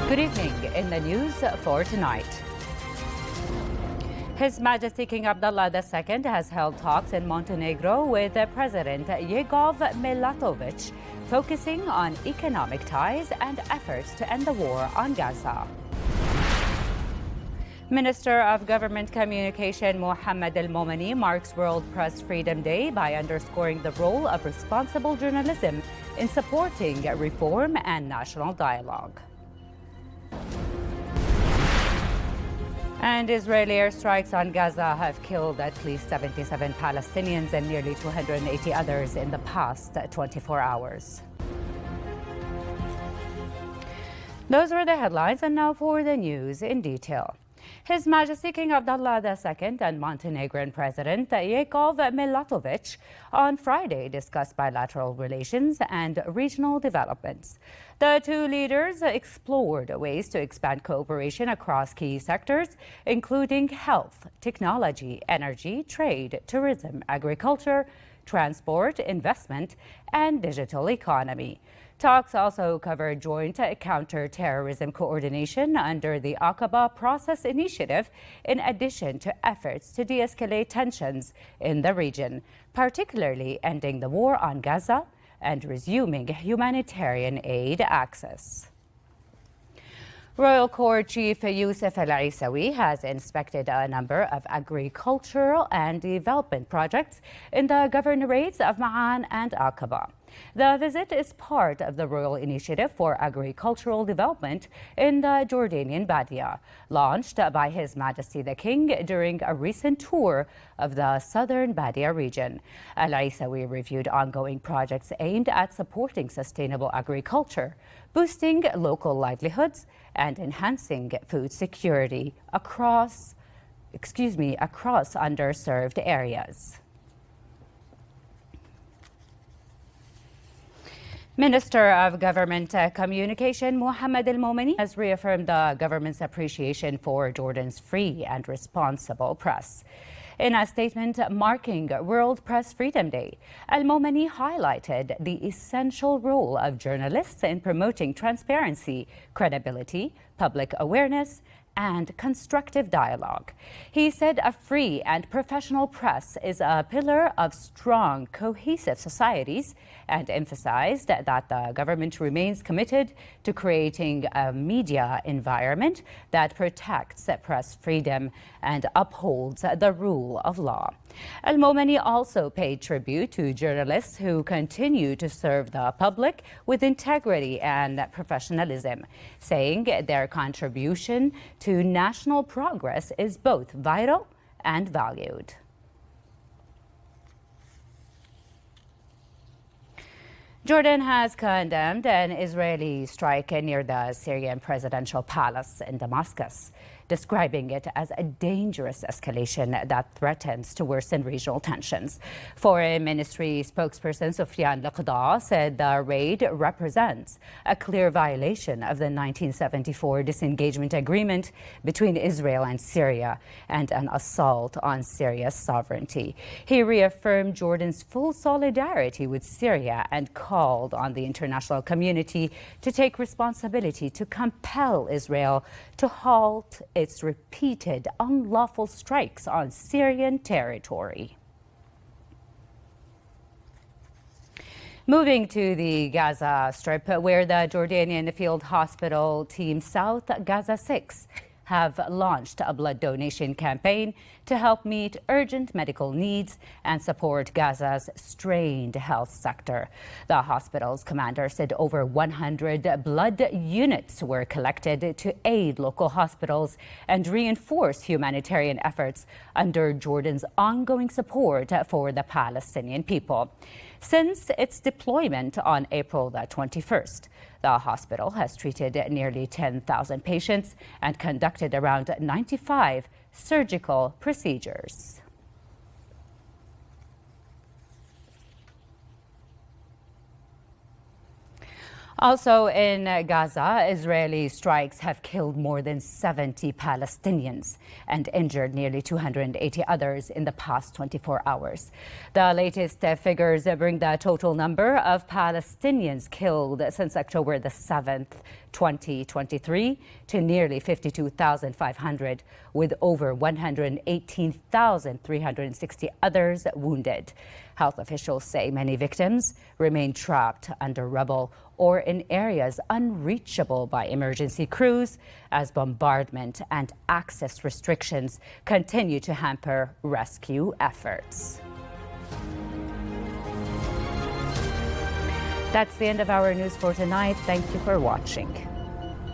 Good evening. In the news for tonight. His Majesty King Abdullah II has held talks in Montenegro with President Jegov Milatovic, focusing on economic ties and efforts to end the war on Gaza. Minister of Government Communication Mohammed Al-Momani marks World Press Freedom Day by underscoring the role of responsible journalism in supporting reform and national dialogue. And Israeli airstrikes on Gaza have killed at least 77 Palestinians and nearly 280 others in the past 24 hours. Those were the headlines, and now for the news in detail. His Majesty King Abdullah II and Montenegrin President Jegov Milatovic on Friday discussed bilateral relations and regional developments. The two leaders explored ways to expand cooperation across key sectors, including health, technology, energy, trade, tourism, agriculture, transport, investment, and digital economy. Talks also covered joint counter-terrorism coordination under the Aqaba Process Initiative, in addition to efforts to de-escalate tensions in the region, particularly ending the war on Gaza and resuming humanitarian aid access. Royal Court Chief Youssef Al-Aisawi has inspected a number of agricultural and development projects in the governorates of Ma'an and Aqaba. The visit is part of the Royal Initiative for Agricultural Development in the Jordanian Badia, launched by His Majesty the King during a recent tour of the southern Badia region. Al-Aisawi reviewed ongoing projects aimed at supporting sustainable agriculture, boosting local livelihoods, and enhancing food security across underserved areas. Minister of Government Communication Mohammed Al-Momani has reaffirmed the government's appreciation for Jordan's free and responsible press. In a statement marking World Press Freedom Day, Al-Momani highlighted the essential role of journalists in promoting transparency, credibility, public awareness, and constructive dialogue. He said a free and professional press is a pillar of strong, cohesive societies, and emphasized that the government remains committed to creating a media environment that protects press freedom and upholds the rule of law. Al-Momani also paid tribute to journalists who continue to serve the public with integrity and professionalism, saying their contribution to national progress is both vital and valued. Jordan has condemned an Israeli strike near the Syrian presidential palace in Damascus, describing it as a dangerous escalation that threatens to worsen regional tensions. Foreign Ministry spokesperson Sufyan Liqda said the raid represents a clear violation of the 1974 disengagement agreement between Israel and Syria and an assault on Syria's sovereignty. He reaffirmed Jordan's full solidarity with Syria and called on the international community to take responsibility to compel Israel to halt its repeated unlawful strikes on Syrian territory. Moving to the Gaza Strip, where the Jordanian Field Hospital Team South Gaza 6 have launched a blood donation campaign to help meet urgent medical needs and support Gaza's strained health sector. The hospital's commander said over 100 blood units were collected to aid local hospitals and reinforce humanitarian efforts under Jordan's ongoing support for the Palestinian people. Since its deployment on April the 21st, the hospital has treated nearly 10,000 patients and conducted around 95 surgical procedures. Also in Gaza, Israeli strikes have killed more than 70 Palestinians and injured nearly 280 others in the past 24 hours. The latest figures bring the total number of Palestinians killed since October the 7th 2023 to nearly 52,500, with over 118,360 others wounded. Health officials say many victims remain trapped under rubble or in areas unreachable by emergency crews as bombardment and access restrictions continue to hamper rescue efforts. That's the end of our news for tonight. Thank you for watching.